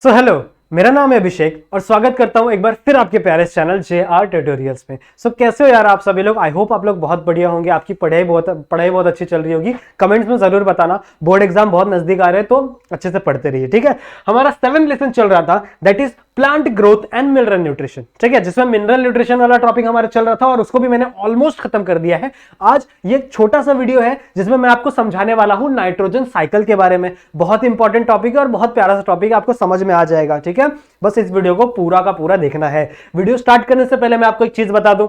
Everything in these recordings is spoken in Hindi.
सो हेलो, मेरा नाम है अभिषेक और स्वागत करता हूं एक बार फिर आपके प्यारे चैनल JR ट्यूटोरियल्स में। सो कैसे हो यार आप सभी लोग? आई होप आप लोग बहुत बढ़िया होंगे, आपकी पढ़ाई बहुत अच्छी चल रही होगी। कमेंट्स में जरूर बताना। बोर्ड एग्जाम बहुत नजदीक आ रहे हैं तो अच्छे से पढ़ते रहिए, ठीक है। हमारा 7th लेसन चल रहा था, that is plant growth and mineral nutrition, ठीक है, जिसमें मिनरल न्यूट्रिशन वाला टॉपिक हमारा चल रहा था और उसको भी मैंने ऑलमोस्ट खत्म कर दिया है। आज ये छोटा सा वीडियो है जिसमें मैं आपको समझाने वाला हूं नाइट्रोजन साइकिल के बारे में। बहुत इंपॉर्टेंट टॉपिक है और बहुत प्यारा सा टॉपिक है, आपको समझ में आ जाएगा, ठीक है। बस इस वीडियो को पूरा का पूरा देखना है। वीडियो स्टार्ट करने से पहले मैं आपको एक चीज बता दूं,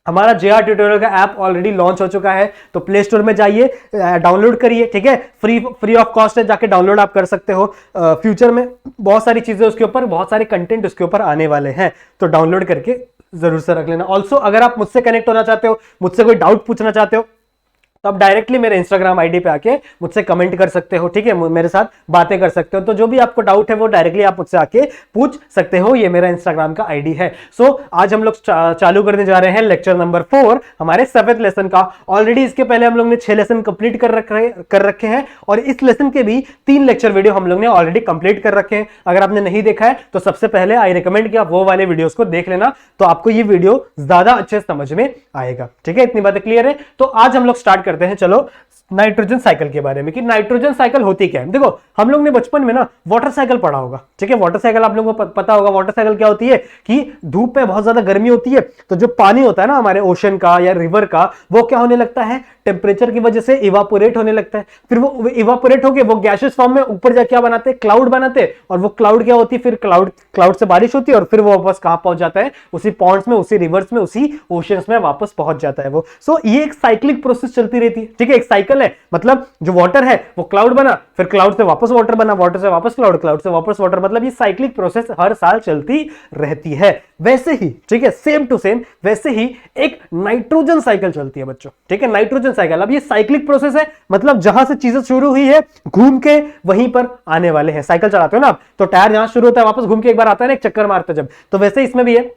हमारा JR ट्यूटोरियल का ऐप ऑलरेडी लॉन्च हो चुका है, तो प्ले स्टोर में जाइए, डाउनलोड करिए, ठीक है। फ्री ऑफ कॉस्ट है, जाके डाउनलोड आप कर सकते हो। फ्यूचर में बहुत सारी चीजें उसके ऊपर, बहुत सारे कंटेंट उसके ऊपर आने वाले हैं, तो डाउनलोड करके जरूर से रख लेना। ऑल्सो अगर आप मुझसे कनेक्ट होना चाहते हो, मुझसे कोई डाउट पूछना चाहते हो, तो आप डायरेक्टली मेरे इंस्टाग्राम आईडी पे आके मुझसे कमेंट कर सकते हो, ठीक है, मेरे साथ बातें कर सकते हो। तो जो भी आपको डाउट है वो डायरेक्टली आप मुझसे आके पूछ सकते हो, ये मेरा इंस्टाग्राम का आईडी है। सो आज हम लोग चालू करने जा रहे हैं लेक्चर नंबर 4 हमारे 7th लेसन का। ऑलरेडी इसके पहले हम लोग ने 6 लेसन कंप्लीट कर रखे हैं और इस लेसन के भी 3 लेक्चर वीडियो हम लोग ने ऑलरेडी कंप्लीट कर रखे हैं। अगर आपने नहीं देखा है तो सबसे पहले आई रिकमेंड कि आप वो वाले वीडियोस को देख लेना, तो आपको ये वीडियो ज्यादा अच्छे समझ में आएगा, ठीक है। इतनी बातें क्लियर है। तो आज हम लोग स्टार्ट करते हैं, चलो, नाइट्रोजन साइकिल के बारे में कि नाइट्रोजन साइकिल होती क्या है। देखो, हम लोग ने बचपन में ना वाटर साइकिल पढ़ा होगा, ठीक है। वाटर साइकिल आप लोगों को पता होगा। वाटर साइकिल क्या होती है कि धूप में बहुत ज्यादा गर्मी होती है, तो जो पानी होता है ना हमारे ओशन का या रिवर का, वो क्या होने लगता है, टेम्परेचर की वजह से इवापोरेट होने लगता है। फिर वो इवापोरेट होकर वो गैसेस फॉर्म में ऊपर जाके क्या बनाते हैं, क्लाउड बनाते हैं। और वो क्लाउड क्या होती है, फिर क्लाउड से बारिश होती है और फिर वो वापस कहां पहुंच जाता है, उसी पॉन्ड्स में, उसी रिवर्स में, उसी ओशंस में वापस पहुंच जाता है वो। सो ये एक साइक्लिक प्रोसेस चलती रहती है, ठीक है। एक साइकिल है, मतलब जो वाटर है वो क्लाउड बना, फिर क्लाउड से वापस वाटर बना, वाटर से वापस क्लाउड, क्लाउड से वापस वाटर, मतलब ये साइक्लिक प्रोसेस हर साल चलती रहती है। वैसे ही, ठीक है, सेम टू सेम वैसे ही एक नाइट्रोजन साइकिल चलती है बच्चों, ठीक है। नाइट्रोजन साइकिल, अब ये साइक्लिक प्रोसेस है, मतलब जहां से चीजें शुरू हुई है घूम के वहीं पर आने वाले हैं। साइकिल चलाते हो ना आप, तो टायर जहां शुरू होता है वापस घूम के एक बार आता है ना, एक चक्कर मारते जब, तो वैसे इसमें भी है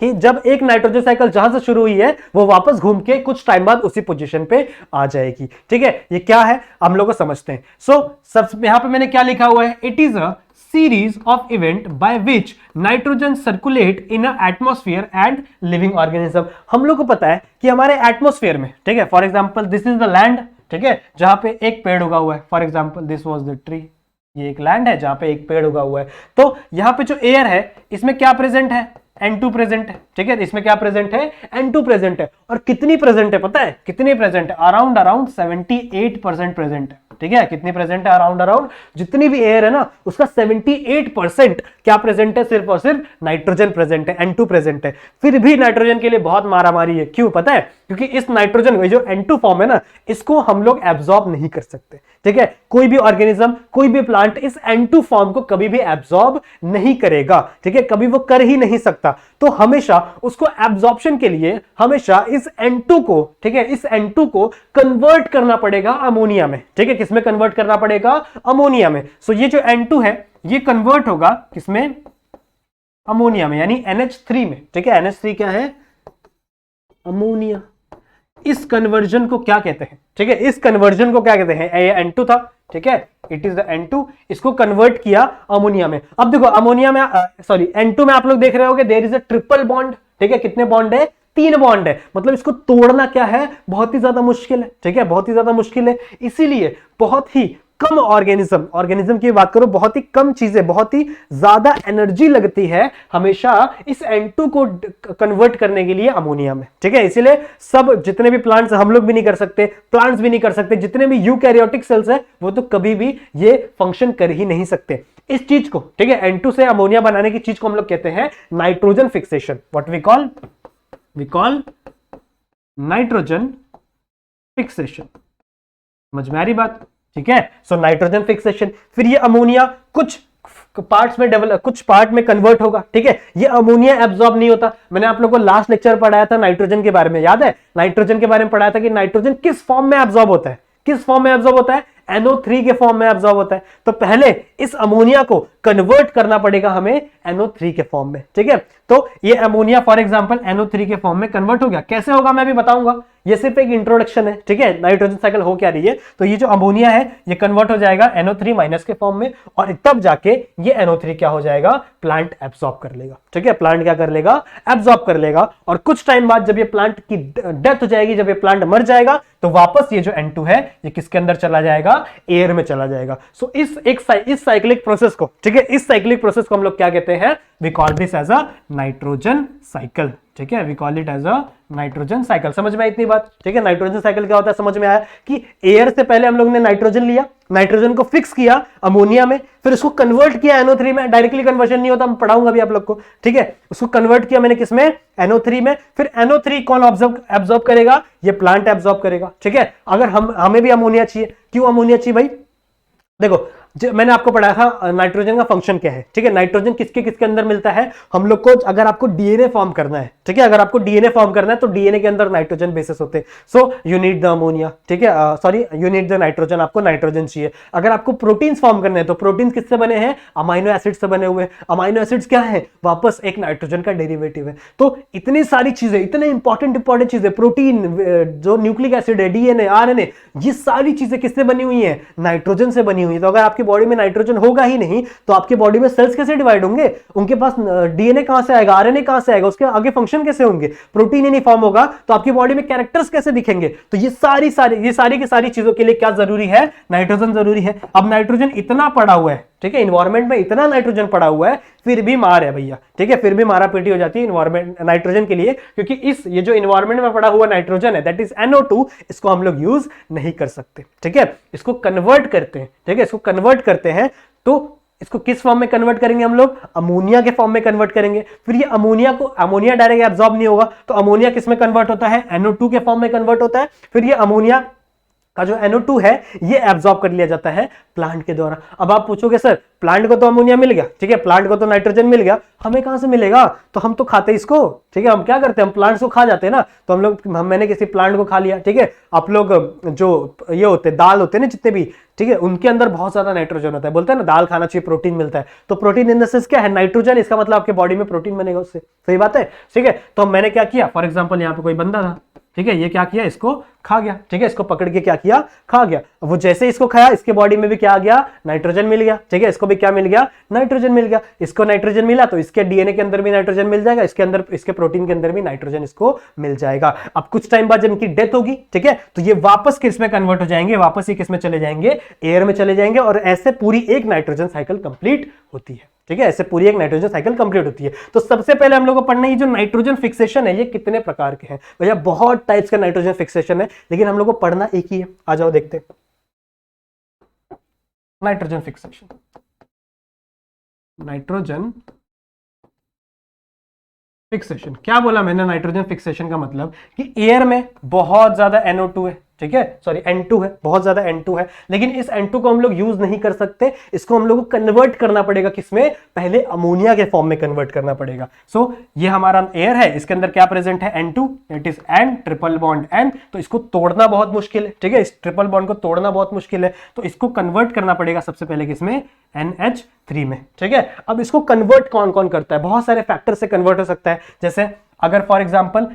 कि जब एक नाइट्रोजन साइकिल जहां से शुरू हुई है वो वापस घूम के कुछ टाइम बाद उसी पोजीशन पे आ जाएगी, ठीक है। ये क्या है हम लोग को समझते हैं। सब यहां पे मैंने क्या लिखा हुआ है, it is a series of event by which nitrogen circulate in a atmosphere and living organism. हम लोग को पता है कि हमारे एटमॉस्फेयर में, ठीक है, for example this is the land, ठीक है, जहां पे एक पेड़ उगा हुआ है। For example this was the tree, ये एक लैंड है जहां पे एक पेड़ उगा हुआ है। तो यहां पे जो एयर है इसमें क्या प्रेजेंट है, N2 प्रेजेंट है, ठीक है। इसमें क्या प्रेजेंट है, N2 प्रेजेंट है। और कितनी प्रेजेंट है पता है, कितनी प्रेजेंट है, अराउंड 78% प्रेजेंट है, ठीक है। कितनी प्रेजेंट है, अराउंड जितनी भी एयर है ना उसका 78% क्या प्रेजेंट है, सिर्फ और सिर्फ नाइट्रोजन प्रेजेंट है, N2 प्रेजेंट है। फिर भी नाइट्रोजन के लिए बहुत मारामारी है, क्यों पता है, क्योंकि इस नाइट्रोजन जो N2 फॉर्म है ना, इसको हम लोग एब्जॉर्ब नहीं कर सकते, ठीक है। कोई भी ऑर्गेनिज्म, कोई भी प्लांट इस N2 फॉर्म को कभी भी एब्जॉर्ब नहीं करेगा, ठीक है, कभी वो कर ही नहीं सकता। तो हमेशा उसको एब्जॉर्प्शन के लिए हमेशा इस N2 को, ठीक है, इस N2 को कन्वर्ट करना पड़ेगा अमोनिया में, ठीक है। किसमें कन्वर्ट करना पड़ेगा, अमोनिया में। सो ये जो N2 है ये कन्वर्ट होगा किसमें, अमोनिया में, यानी NH3 में, ठीक है। NH3 क्या है, अमोनिया। इस कन्वर्जन को क्या कहते हैं, ठीक है, इस कन्वर्जन को क्या कहते हैं, ये N2 था, ठीक है, इट इज द N2, इसको कन्वर्ट किया अमोनिया में। अब देखो अमोनिया में N2 में आप लोग देख रहे होगे there is a triple bond, ठीक है। कितने बॉन्ड है, 3 बॉन्ड है, मतलब इसको तोड़ना क्या है, बहुत ही ज्यादा मुश्किल है, ठीक है, बहुत ही ज्यादा मुश्किल है। इसीलिए बहुत ही कम ऑर्गेनिज्म की बात करो, बहुत ही कम चीजें, बहुत ही ज्यादा एनर्जी लगती है हमेशा इस N2 को कन्वर्ट करने के लिए अमोनिया में, ठीक है। इसीलिए सब जितने भी प्लांट्स, हम लोग भी नहीं कर सकते, प्लांट्स भी नहीं कर सकते, जितने भी यूकैरियोटिक सेल्स है वो तो कभी भी ये फंक्शन कर ही नहीं सकते। इस चीज को, ठीक है, N2 से अमोनिया बनाने की चीज को हम लोग कहते हैं nitrogen fixation. What we call nitrogen fixation. समझ में आ रही बात, ठीक है। सो नाइट्रोजन फिक्सेशन, फिर ये अमोनिया कुछ पार्ट में कन्वर्ट होगा, ठीक है। ये अमोनिया एब्जॉर्ब नहीं होता। मैंने आप लोगों को लास्ट लेक्चर पढ़ाया था नाइट्रोजन के बारे में, याद है, नाइट्रोजन के बारे में पढ़ाया था कि नाइट्रोजन किस फॉर्म में एब्जॉर्ब होता है, किस फॉर्म में एब्जॉर्ब होता है, NO3 के फॉर्म में एब्जॉर्ब होता है। तो पहले इस अमोनिया को कन्वर्ट करना पड़ेगा हमें NO3 के फॉर्म में, ठीक है। तो ये अमोनिया फॉर एग्जांपल NO3 के फॉर्म में कन्वर्ट हो गया, कैसे होगा मैं भी बताऊंगा। ये सिर्फ एक इंट्रोडक्शन है, ठीक है। नाइट्रोजन साइकिल हो क्या रही है, तो ये जो अमोनिया है ये कन्वर्ट हो जाएगा NO3 माइनस के फॉर्म में, और तब जाके ये NO3 क्या हो जाएगा, प्लांट एब्सॉर्ब कर लेगा, ठीक है। प्लांट क्या कर लेगा, एब्सॉर्ब कर लेगा, और कुछ टाइम बाद जब ये प्लांट की डेथ हो जाएगी, जब ये प्लांट मर जाएगा, तो वापस ये जो N2 है ये किसके अंदर चला जाएगा, एयर में चला जाएगा। सो इस साइक्लिक प्रोसेस को, ठीक है, इस साइक्लिक प्रोसेस को हम लोग क्या कहते हैं, we call this as a nitrogen cycle, ठीक है, we call it as a nitrogen cycle. समझ में आई इतनी बात, ठीक है। नाइट्रोजन साइकिल क्या होता है, समझ में आया कि एयर से पहले हम लोग ने नाइट्रोजन लिया, नाइट्रोजन को फिक्स किया अमोनिया में, फिर उसको कन्वर्ट किया NO3 में। डायरेक्टली कन्वर्जन नहीं होता, मैं पढ़ाऊंगा अभी आप लोग को, ठीक है। उसको कन्वर्ट किया मैंने किसमें, NO3 में। फिर NO3 कौन एब्जॉर्ब करेगा, ये प्लांट एब्जॉर्ब करेगा, ठीक है। अगर हमें भी अमोनिया चाहिए, क्यों अमोनिया चाहिए भाई, देखो मैंने आपको पढ़ाया था नाइट्रोजन का फंक्शन क्या है, ठीक है। नाइट्रोजन किसके किसके अंदर मिलता है, हम लोग को अगर आपको डीएनए फॉर्म करना है, ठीक है, अगर आपको डीएनए फॉर्म करना है तो डीएनए के अंदर नाइट्रोजन बेसिस होते हैं, so you need the ammonia, ठीक है, sorry you need the nitrogen, आपको नाइट्रोजन चाहिए। अगर आपको प्रोटीन्स फॉर्म करने हैं तो प्रोटीन्स किससे बने हैं, अमाइनो एसिड से बने हुए। अमाइनो एसिड्स क्या है, वापस एक नाइट्रोजन का डेरिवेटिव है। तो इतनी सारी चीजें, इतने इंपॉर्टेंट चीजें, प्रोटीन, जो न्यूक्लिक एसिड है, डीएनए, आरएनए, ये सारी चीजें किससे बनी हुई है, नाइट्रोजन से बनी हुई है। तो अगर आपकी बॉडी में नाइट्रोजन होगा ही नहीं तो आपकी बॉडी में सेल्स कैसे डिवाइड होंगे, उनके पास डीएनए कहां से आएगा, आरएनए कहां से आएगा, उसके आगे फंक्शन कैसे होंगे, प्रोटीन ही नहीं फॉर्म होगा तो आपकी बॉडी में कैरेक्टर्स कैसे दिखेंगे। तो ये सारी की सारी चीजों के लिए क्या जरूरी है, नाइट्रोजन जरूरी है। अब नाइट्रोजन इतना पड़ा हुआ है, ठीक है, इन्वायरमेंट में इतना नाइट्रोजन पड़ा हुआ है, फिर भी मार है भैया, ठीक है, फिर भी मारा पीटी हो जाती है इन्वायरमेंट नाइट्रोजन के लिए, क्योंकि ये जो इन्वायरमेंट में पड़ा हुआ नाइट्रोजन है दैट इज NO2, इसको हम लोग यूज नहीं कर सकते, ठीक है। इसको कन्वर्ट करते हैं, ठीक है, इसको कन्वर्ट करते हैं, तो इसको किस फॉर्म में कन्वर्ट करेंगे हम लोग, अमोनिया के फॉर्म में कन्वर्ट करेंगे। फिर ये अमोनिया डायरेक्ट एब्जॉर्ब नहीं होगा, तो अमोनिया किस में कन्वर्ट होता है, NO2 के फॉर्म में कन्वर्ट होता है। फिर ये अमोनिया का जो NO2 है ये एब्जॉर्ब कर लिया जाता है प्लांट के द्वारा। अब आप पूछोगे सर प्लांट को तो अमोनिया मिल गया, ठीक है, प्लांट को तो नाइट्रोजन मिल गया, हमें कहां से मिलेगा, तो हम तो खाते इसको, ठीक है, हम क्या करते हैं, हम प्लांट्स को खा जाते हैं ना। तो मैंने किसी प्लांट को खा लिया, ठीक है। आप लोग जो ये होते दाल होते हैं ना जितने भी, ठीक है, उनके अंदर बहुत ज्यादा नाइट्रोजन होता है, बोलते हैं ना दाल खाना चाहिए, प्रोटीन मिलता है। तो प्रोटीन इन द सेंस क्या है, नाइट्रोजन, इसका मतलब आपके बॉडी में प्रोटीन बनेगा उससे, सही बात है, ठीक है। तो मैंने क्या किया, फॉर एग्जाम्पल यहाँ पे कोई बंदा था, ठीक है, ये क्या किया, इसको खा गया, ठीक है, इसको पकड़ के क्या किया, खा गया। वो जैसे इसको खाया, इसके बॉडी में भी क्या आ गया, नाइट्रोजन मिल गया, ठीक है, इसको भी क्या मिल गया, नाइट्रोजन मिल गया। इसको नाइट्रोजन मिला तो इसके डीएनए के अंदर भी नाइट्रोजन मिल जाएगा, इसके अंदर, इसके प्रोटीन के अंदर भी नाइट्रोजन इसको मिल जाएगा। अब कुछ टाइम बाद जब इनकी डेथ होगी, ठीक है, तो ये वापस किस में कन्वर्ट हो जाएंगे, वापस ये किस में चले जाएंगे, एयर में चले जाएंगे, और ऐसे पूरी एक नाइट्रोजन साइकिल कंप्लीट होती है, ठीक है, ऐसे पूरी एक नाइट्रोजन साइकिल कंप्लीट होती है। तो सबसे पहले हम लोग को पढ़ना है जो नाइट्रोजन फिक्सेशन है ये कितने प्रकार के हैं। भैया बहुत टाइप्स का नाइट्रोजन फिक्सेशन है, लेकिन हम लोग को पढ़ना एक ही है। आ जाओ देखते हैं नाइट्रोजन फिक्सेशन। नाइट्रोजन फिक्सेशन क्या बोला मैंने, नाइट्रोजन फिक्सेशन का मतलब कि एयर में बहुत ज्यादा NO2 है, ठीक है, सॉरी N2 है, बहुत ज्यादा N2 है, लेकिन इस N2 को हम लोग यूज नहीं कर सकते, इसको हम लोग को कन्वर्ट करना पड़ेगा किसमें, पहले अमोनिया के फॉर्म में कन्वर्ट करना पड़ेगा। सो ये हमारा एयर है, इसके अंदर क्या प्रेजेंट है, N2, it is N triple bond N, तो इसको तोड़ना बहुत मुश्किल है, ठीक है, इस ट्रिपल बॉन्ड को तोड़ना बहुत मुश्किल है, तो इसको कन्वर्ट करना पड़ेगा सबसे पहले किसमें, NH3 में, ठीक है। अब इसको कन्वर्ट कौन कौन करता है, बहुत सारे फैक्टर से कन्वर्ट हो सकता है, जैसे अगर फॉर एग्जाम्पल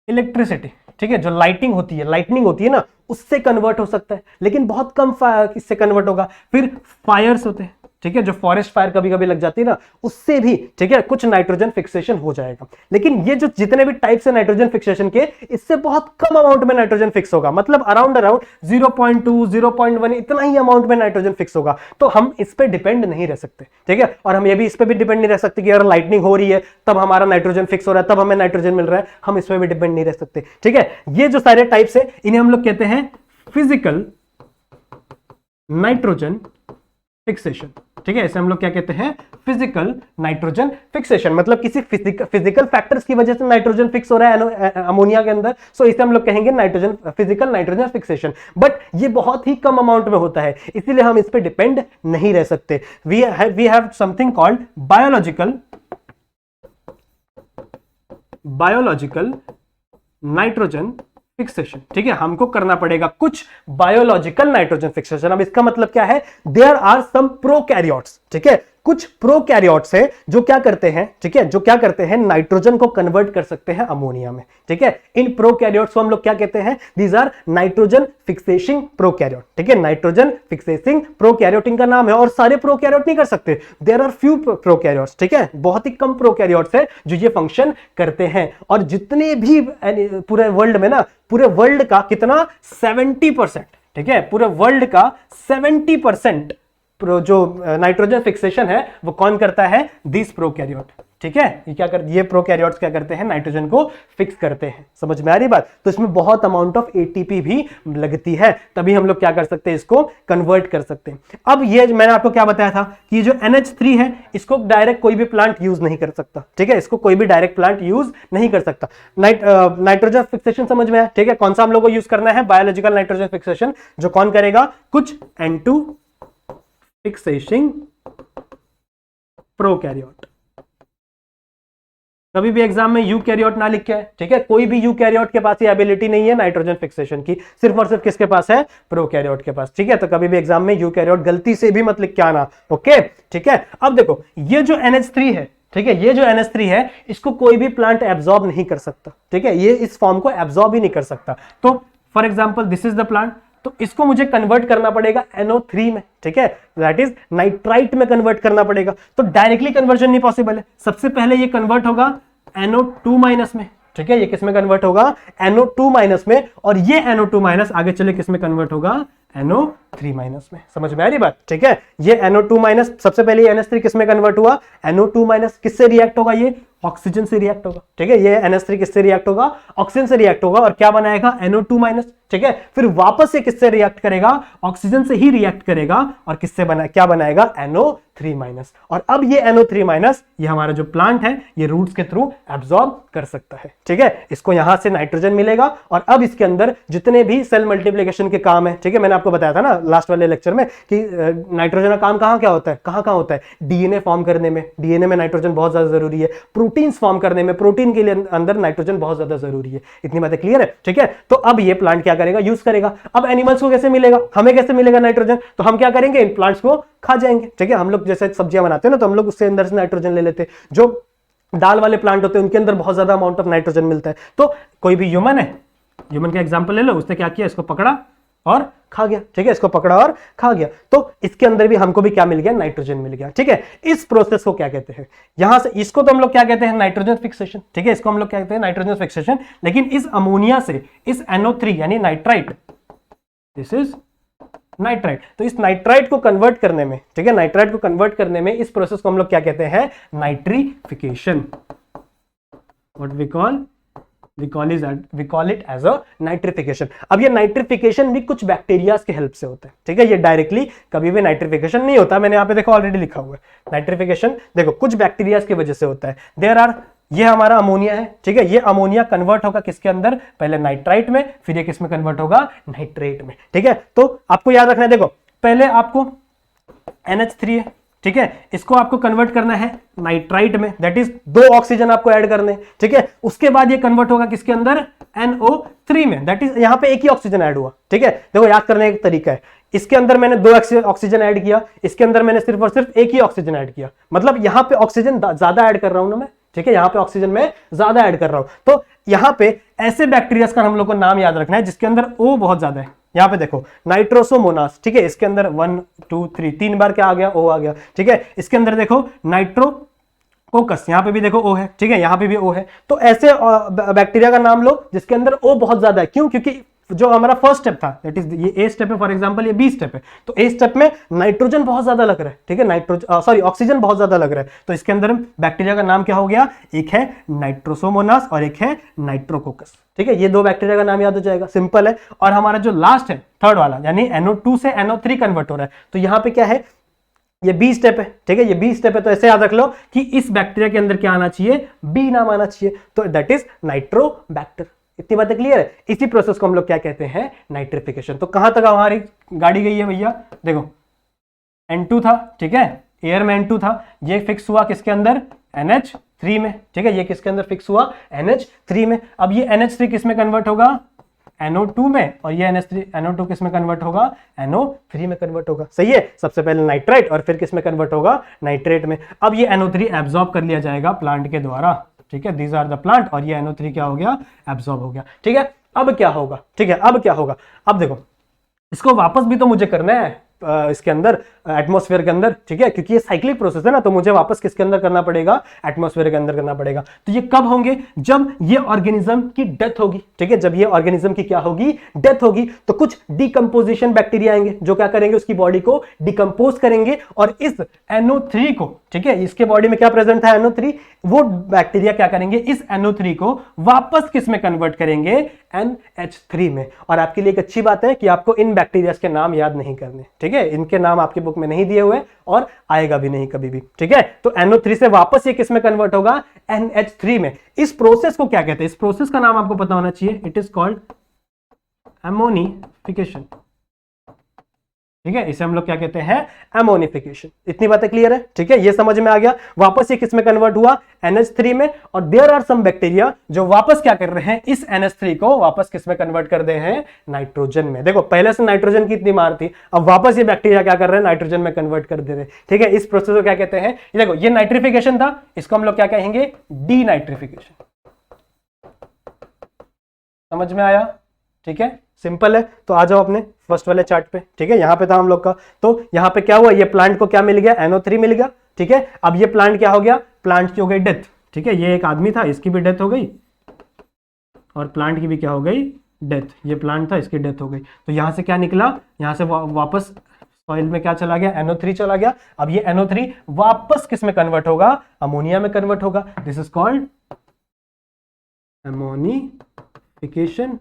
इलेक्ट्रिसिटी, ठीक है, जो लाइटनिंग होती है ना, उससे कन्वर्ट हो सकता है, लेकिन बहुत कम इससे कन्वर्ट होगा। फिर फायर्स होते हैं, ठीक है, जो फॉरेस्ट फायर कभी कभी लग जाती है ना, उससे भी, ठीक है, कुछ नाइट्रोजन फिक्सेशन हो जाएगा। लेकिन ये जो जितने भी टाइप्स है नाइट्रोजन फिक्सेशन के, इससे बहुत कम अमाउंट में नाइट्रोजन फिक्स होगा, मतलब अराउंड 0.2 0.1 इतना ही अमाउंट में नाइट्रोजन फिक्स होगा। तो हम इस पे डिपेंड नहीं रह सकते, ठीक है, और हम ये भी इस पे भी डिपेंड नहीं रह सकते कि अगर लाइटनिंग हो रही है तब हमारा नाइट्रोजन फिक्स हो रहा है, तब हमें नाइट्रोजन मिल रहा है, हम इस पे भी डिपेंड नहीं रह सकते, ठीक है। ये जो सारे टाइप्स है इन्हें हम लोग कहते हैं फिजिकल नाइट्रोजन फिक्सेशन, ठीक है, इसे हम लोग क्या कहते हैं, फिजिकल नाइट्रोजन फिक्सेशन, मतलब किसी फिजिकल फैक्टर्स की वजह से नाइट्रोजन फिक्स हो रहा है अमोनिया के अंदर, सो इसे हम लोग कहेंगे nitrogen, physical nitrogen fixation. But ये बहुत ही कम अमाउंट में होता है, इसीलिए हम इस पे डिपेंड नहीं रह सकते। We have something called biological nitrogen fixation, ठीक है, हमको करना पड़ेगा कुछ बायोलॉजिकल नाइट्रोजन फिक्सेशन। अब इसका मतलब क्या है, देयर आर सम प्रोकैरियोट्स, ठीक है, कुछ प्रोकैरियोट्स है जो क्या करते हैं, ठीक है, जो क्या करते हैं, नाइट्रोजन को कन्वर्ट कर सकते हैं अमोनिया में, ठीक है। इन प्रोकैरियोट्स को हम लोग क्या कहते हैं, दीज आर नाइट्रोजन फिक्सेशिंग प्रोकैरियोट, ठीक है, नाइट्रोजन फिक्सेशिंग प्रोकैरियोट इनका नाम है। और सारे प्रोकैरियोट नहीं कर सकते, देयर आर फ्यू प्रोकैरियोट्स, ठीक है, बहुत ही कम प्रोकैरियोट्स है जो ये फंक्शन करते हैं। और जितने भी पूरे वर्ल्ड में ना, पूरे वर्ल्ड का कितना 70%, ठीक है, पूरे वर्ल्ड का 70% जो नाइट्रोजन फिक्सेशन है वो कौन करता है, दिस प्रोकैरियोट, ठीक है। ये क्या कर, ये प्रोकैरियोट्स क्या करते हैं, नाइट्रोजन को फिक्स करते हैं। समझ में आ रही बात। तो इसमें बहुत अमाउंट ऑफ एटीपी भी लगती है, तभी हम लोग क्या कर सकते हैं, इसको कन्वर्ट कर सकते हैं। अब ये मैंने आपको क्या बताया था कि ये जो NH3 है इसको डायरेक्ट कोई भी प्लांट यूज नहीं कर सकता, ठीक है, इसको कोई भी डायरेक्ट प्लांट यूज नहीं कर सकता। नाइट्रोजन फिक्सेशन समझ में आया, ठीक है। कौन सा हम लोग को यूज करना है, बायोलॉजिकल नाइट्रोजन फिक्सेशन, जो कौन करेगा, कुछ N2 फिक्सेशिंग प्रोकैरियोट। कभी भी एग्जाम में यूकैरियोट ना लिख के, ठीक है, कोई भी यूकैरियोट के पास ये एबिलिटी नहीं है नाइट्रोजन फिक्सेशन की, सिर्फ और सिर्फ किसके पास है, प्रोकैरियोट के पास, ठीक है। तो कभी भी एग्जाम में यूकैरियोट गलती से भी मत लिख के आना, ओके, ठीक है। अब देखो ये जो NH3 है, ठीक है, ये जो NH3 है इसको कोई भी प्लांट एब्जॉर्ब नहीं कर सकता, ठीक है, ये इस फॉर्म को एब्जॉर्ब ही नहीं कर सकता। तो for example this is the plant, तो इसको मुझे कन्वर्ट करना पड़ेगा NO3 में, ठीक है, दैट इज नाइट्राइट में कन्वर्ट करना पड़ेगा। तो डायरेक्टली कन्वर्जन नहीं पॉसिबल है, सबसे पहले ये कन्वर्ट होगा NO2- में, ठीक है, ये किस में कन्वर्ट होगा, NO2- में, और ये NO2- आगे चले किस में कन्वर्ट होगा, NO3- में। समझ में आ रही बात, ठीक है। ये NO2- सबसे पहले NH3 किस में कन्वर्ट हुआ, NO2- किससे रिएक्ट होगा, ये ऑक्सीजन से रिएक्ट होगा, ठीक है, ये NH3 किससे रिएक्ट होगा, ऑक्सीजन से रिएक्ट होगा, और क्या बनाएगा, NO2-, ठीक है। फिर वापस ये किससे रिएक्ट करेगा, ऑक्सीजन से ही रिएक्ट करेगा, और किससे क्या बनाएगा, NO3-। और अब ये NO3-, ये हमारा जो प्लांट है ये रूट्स के थ्रू एब्जॉर्ब कर सकता है, ठीक है। इसको यहां से नाइट्रोजन मिलेगा, और अब इसके अंदर जितने भी सेल मल्टीप्लिकेशन के काम है, ठीक है, मैंने आपको बताया था ना लास्ट वाले लेक्चर में कि नाइट्रोजन का काम कहां क्या होता है, कहां होता है, डीएनए फॉर्म करने में, डीएनए में नाइट्रोजन बहुत ज्यादा जरूरी है, प्रोटीन्स फॉर्म करने में, प्रोटीन के लिए अंदर नाइट्रोजन बहुत ज्यादा जरूरी है। इतनी बातें क्लियर है, ठीक है। तो अब ये प्लांट क्या करेगा, यूज करेगा। अब एनिमल्स को कैसे मिलेगा, हमें कैसे मिलेगा नाइट्रोजन, तो हम क्या करेंगे, इन प्लांट्स को खा जाएंगे, ठीक है। हम लोग जैसे सब्जियां बनाते हैं ना, तो हम लोग उससे अंदर से नाइट्रोजन ले लेते हैं। जो दाल वाले प्लांट होते हैं उनके अंदर बहुत ज्यादा अमाउंट ऑफ नाइट्रोजन मिलता है। तो कोई भी ह्यूमन है, ह्यूमन का एग्जांपल ले लो, उसने क्या किया, इसको पकड़ा और खा गया, ठीक है, इसको पकड़ा और खा गया, तो इसके अंदर भी हमको भी क्या मिल गया, नाइट्रोजन मिल गया, ठीक है। इस प्रोसेस को क्या कहते हैं, यहां से इसको तो हम लोग क्या कहते हैं, नाइट्रोजन फिक्सेशन, ठीक है, इसको हम लोग क्या कहते हैं, नाइट्रोजन फिक्सेशन। लेकिन इस अमोनिया से इस NO3 यानी नाइट्राइट, दिस इज नाइट्राइट, तो इस नाइट्राइट को कन्वर्ट करने में, ठीक है, नाइट्राइट को कन्वर्ट करने में इस प्रोसेस को हम लोग क्या कहते हैं, nitrification. What we call it as a nitrification. अब ये नाइट्रिफिकेशन भी कुछ बैक्टीरियाज के हेल्प से होता है, ठीक है, ये डायरेक्टली कभी भी नाइट्रिफिकेशन नहीं होता। मैंने यहाँ पे देखो ऑलरेडी लिखा हुआ है, नाइट्रिफिकेशन देखो कुछ बैक्टीरियाज की वजह से होता है। देयर आर, ये हमारा अमोनिया है, ठीक है, ये अमोनिया कन्वर्ट होगा किसके अंदर, पहले नाइट्राइट में, फिर ये किस में कन्वर्ट होगा, नाइट्रेट में, ठीक है। तो आपको याद रखना है, देखो पहले आपको NH3 है, ठीक है, इसको आपको कन्वर्ट करना है नाइट्राइट में, दैट इज 2 ऑक्सीजन आपको ऐड करने, ठीक है। उसके बाद ये कन्वर्ट होगा किसके अंदर, NO3 में, दैट इज यहां पे एक ही ऑक्सीजन ऐड हुआ, ठीक है। देखो याद करने का तरीका है, इसके अंदर मैंने 2 ऑक्सीजन ऐड किया, इसके अंदर मैंने सिर्फ और सिर्फ एक ही ऑक्सीजन ऐड किया, मतलब यहां पे ऑक्सीजन ज्यादा ऐड कर रहा हूं ना मैं, ठीक है, यहां पे ऑक्सीजन में ज्यादा ऐड कर रहा हूं। तो यहां पे ऐसे बैक्टीरिया का हम लोग को नाम याद रखना है जिसके अंदर O बहुत ज्यादा है। यहां पे देखो नाइट्रोसोमोनास, ठीक है, इसके अंदर 1 2 3 3 बार क्या आ गया, O आ गया, ठीक है। इसके अंदर देखो नाइट्रोकोकस, यहां पे भी देखो O है, ठीक है, यहां पे भी O है। तो ऐसे बैक्टीरिया का नाम लो जिसके अंदर O बहुत ज्यादा है, क्यों, क्योंकि जो हमारा फर्स्ट स्टेप था, दैट इज ये A स्टेप है, फॉर एग्जांपल ये B स्टेप है, तो A स्टेप में नाइट्रोजन बहुत ज्यादा लग रहा है, ठीक है, ऑक्सीजन बहुत ज्यादा लग रहा है, तो इसके अंदर बैक्टीरिया का नाम क्या हो गया, एक है नाइट्रोसोमोनास और एक है नाइट्रोकोकस, ठीक है। ये 2 बैक्टीरिया का नाम याद हो जाएगा, सिंपल है। और हमारा जो लास्ट है थर्ड वाला, यानी NO2 से NO3 कन्वर्ट हो रहा है, तो यहां पे क्या है, ये B स्टेप है, ठीक है, ये B स्टेप है। तो ऐसे याद रख लो कि इस बैक्टीरिया के अंदर क्या आना चाहिए, B नाम आना चाहिए, तो दैट इज नाइट्रोबैक्टर। इतनी बातें क्लियर है। इसी प्रोसेस को हम लोग क्या कहते हैं, नाइट्रिफिकेशन। तो कहां तक हमारी गाड़ी गई है भैया, देखो N2 था, ठीक है, एयर में N2 था, ये फिक्स हुआ किसके अंदर, NH3 में, ठीक है, ये किसके अंदर फिक्स हुआ, NH3 में। अब ये NH3 किस में कन्वर्ट होगा, NO2 में, और ये NH3 NO2 किस में कन्वर्ट होगा, NO3 में कन्वर्ट होगा। सही है, सबसे पहले नाइट्राइट और फिर किस में कन्वर्ट होगा, नाइट्रेट में। अब ये NO3 एब्जॉर्ब कर लिया जाएगा प्लांट के द्वारा, ठीक है, दीज आर द प्लांट, और ये NO3 क्या हो गया, एब्जॉर्ब हो गया। ठीक है, अब क्या होगा, ठीक है, अब क्या होगा, अब देखो इसको वापस भी तो मुझे करना है इसके अंदर, एटमॉस्फेयर के अंदर, ठीक है, क्योंकि ये साइक्लिक प्रोसेस है ना, तो मुझे वापस किसके अंदर करना पड़ेगा, एटमॉस्फेयर के अंदर करना पड़ेगा। तो ये कब होंगे, जब ये ऑर्गेनिज्म की डेथ होगी। ठीक है, जब ये ऑर्गेनिज्म की क्या होगी, डेथ होगी, तो कुछ डिकम्पोजिशन बैक्टीरिया आएंगे जो क्या करेंगे, उसकी बॉडी को डिकम्पोज करेंगे, और इस NO3 को, ठीक है, इसके बॉडी में क्या प्रेजेंट था, NO3, वो बैक्टीरिया क्या करेंगे, इस NO3 को वापस किस में कन्वर्ट करेंगे, NH3 में। और आपके लिए एक अच्छी बात है कि आपको इन बैक्टीरिया के नाम याद नहीं करने, ठीक है, इनके नाम आपकी बुक में नहीं दिए हुए और आएगा भी नहीं कभी भी। ठीक है, तो NO3 से वापस ये किस में कन्वर्ट होगा, NH3 में। इस प्रोसेस को क्या कहते हैं, इस प्रोसेस का नाम आपको पता होना चाहिए, इट इज कॉल्ड एमोनिफिकेशन। ठीक है, इसे हम लोग क्या कहते हैं, एमोनिफिकेशन। इतनी बातें क्लियर है, ठीक है, ये समझ में आ गया। वापस ये किस में कन्वर्ट हुआ, NH3 में, और देयर आर सम बैक्टीरिया जो वापस क्या कर रहे हैं, इस NH3 को वापस किस में कन्वर्ट कर दे हैं, नाइट्रोजन में। देखो पहले से नाइट्रोजन की इतनी मार थी, अब वापस ये बैक्टीरिया क्या कर रहे हैं, नाइट्रोजन में कन्वर्ट कर दे रहे हैं। ठीक है, इस प्रोसेस को क्या कहते हैं, ये देखो ये नाइट्रिफिकेशन था, इसको हम लोग क्या कहेंगे, डीनाइट्रिफिकेशन। समझ में आया, ठीक है, सिंपल है। तो आ जाओ अपने फर्स्ट वाले चार्ट पे। ठीक है, यहां पे था हम लोग का, तो यहां पे क्या हुआ, ये प्लांट को क्या मिल गया, NO3 मिल गया। ठीक है, अब ये प्लांट क्या हो गया, प्लांट की हो गई डेथ। ठीक है, ये एक आदमी था, इसकी भी डेथ हो गई, और प्लांट की भी क्या हो गई, डेथ। ये प्लांट था, इसकी डेथ हो गई। तो यहां से क्या निकला, यहां से वापस सॉइल में क्या चला गया, NO3 चला गया। अब ये NO3 वापस किस में कन्वर्ट होगा, अमोनिया में कन्वर्ट होगा। This is called ammonification.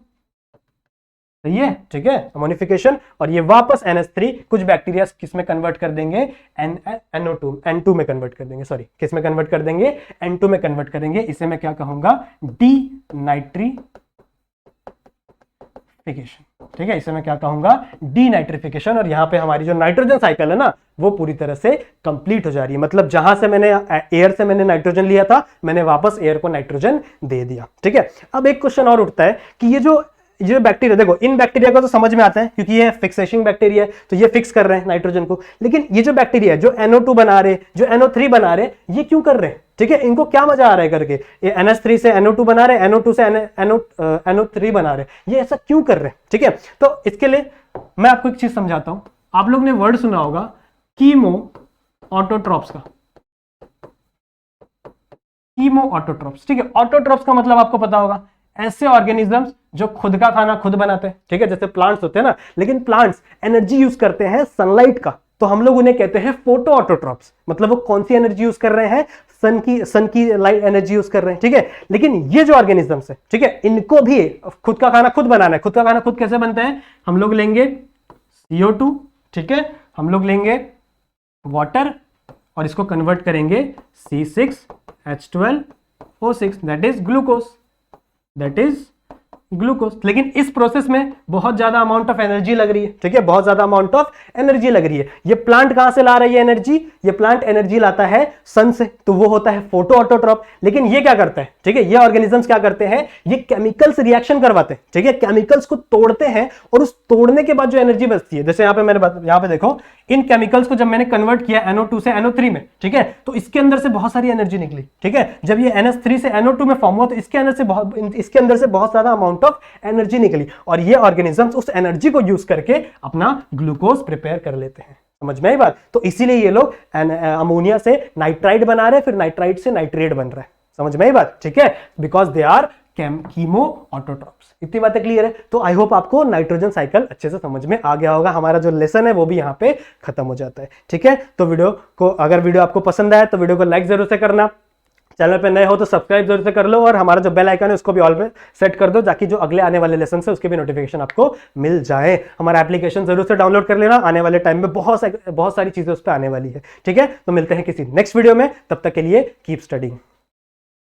सही है, ठीक है, अमोनिफिकेशन। और ये वापस NH3 कुछ बैक्टीरिया किस में कन्वर्ट कर देंगे, N2 में कन्वर्ट कर देंगे, सॉरी किस में कन्वर्ट कर देंगे, N2 में कन्वर्ट करेंगे। इसे मैं क्या कहूंगा, डीनाइट्रिफिकेशन। ठीक है, इसे मैं क्या कहूंगा, डीनाइट्रिफिकेशन। और यहां पे हमारी जो नाइट्रोजन साइकिल है ना, वो पूरी तरह से कंप्लीट हो जा रही है। मतलब जहां से मैंने एयर से मैंने नाइट्रोजन लिया था, मैंने वापस एयर को नाइट्रोजन दे दिया। ठीक है, अब एक क्वेश्चन और उठता है कि ये बैक्टीरिया, देखो इन बैक्टीरिया को तो समझ में आता है क्योंकि ये फिक्सेशन बैक्टीरिया है, तो ये फिक्स कर रहे हैं नाइट्रोजन को। लेकिन ये जो बैक्टीरिया जो NO2 बना रहे, जो NO3 बना रहे, ये क्यों कर रहे हैं, ठीक है, इनको क्या मजा आ रहा है करके, ये NH3 से NO2 बना रहे, NO2 से NO3 बना रहे, ये ऐसा क्यों कर रहे हैं। ठीक है, तो इसके लिए मैं आपको एक चीज समझाता हूं। आप लोग ने वर्ड सुना होगा कीमो ऑटोट्रॉप्स का, कीमो ऑटोट्रॉप्स। ठीक है, ऑटोट्रॉप्स का मतलब आपको पता होगा, ऐसे ऑर्गेनिजम्स जो खुद का खाना खुद बनाते हैं। ठीक है, जैसे प्लांट्स होते हैं ना, लेकिन प्लांट्स एनर्जी यूज करते हैं सनलाइट का, तो हम लोग उन्हें कहते हैं फोटो ऑटोट्रॉप्स। मतलब वो कौन सी एनर्जी यूज कर रहे हैं, सन की लाइट एनर्जी यूज कर रहे हैं। ठीक है, लेकिन ये जो ऑर्गेनिजम्स है, ठीक है, इनको भी खुद का खाना खुद बनाना है। खुद का खाना खुद कैसे बनता है, हम लोग लेंगे CO2, ठीक है, हम लोग लेंगे वाटर और इसको कन्वर्ट करेंगे C6H12O6, that is glucose, that is glucose. लेकिन इस प्रोसेस में बहुत ज्यादा अमाउंट ऑफ एनर्जी लग रही है। ठीक है, बहुत ज्यादा अमाउंट ऑफ एनर्जी लग रही है। ये प्लांट कहां से ला रही है एनर्जी, ये प्लांट एनर्जी लाता है सन से, तो वो होता है फोटो ऑटोट्रॉप। लेकिन ये क्या करता है, ठीक है, ये ऑर्गेनिजम्स क्या करते हैं, ये केमिकल्स रिएक्शन करवाते हैं। ठीक है, केमिकल्स को तोड़ते हैं और उस तोड़ने के बाद जो एनर्जी बचती है, जैसे यहाँ पे देखो, इन केमिकल्स को जब मैंने कन्वर्ट किया NO2 से NO3 में, ठीक है, तो इसके अंदर से बहुत सारी एनर्जी निकली। ठीक है, जब ये NH3 से NO2 में फॉर्म हुआ, तो इसके अंदर से बहुत ज्यादा अमाउंट ऑफ एनर्जी निकली, और ये ऑर्गेनिजम्स उस एनर्जी को यूज करके अपना ग्लूकोज प्रिपेयर कर लेते हैं। समझ में आई बात। तो इसीलिए ये लोग अमोनिया से नाइट्राइट बना रहे हैं, फिर नाइट्राइट से नाइट्रेट बन रहा है। समझ में आई बात, ठीक है, because they are chemo autotrophs. इतनी बातें क्लियर है। तो आई होप आपको नाइट्रोजन साइकिल अच्छे से समझ में आ गया होगा। हमारा जो लेसन है वो भी यहाँ पे खत्म हो जाता है। ठीक है, तो अगर वीडियो आपको पसंद आया तो वीडियो को लाइक जरूर से करना, चैनल पे नए हो तो सब्सक्राइब जरूर से कर लो, और हमारा जो बेल आइकन है उसको भी ऑल पे सेट कर दो, ताकि जो अगले आने वाले लेसन है उसके भी नोटिफिकेशन आपको मिल जाए। हमारा एप्लीकेशन जरूर से डाउनलोड कर लेना, आने वाले टाइम में बहुत सारी चीजें उस पर आने वाली है। ठीक है, तो मिलते हैं किसी नेक्स्ट वीडियो में, तब तक के लिए कीप स्टडीइंग।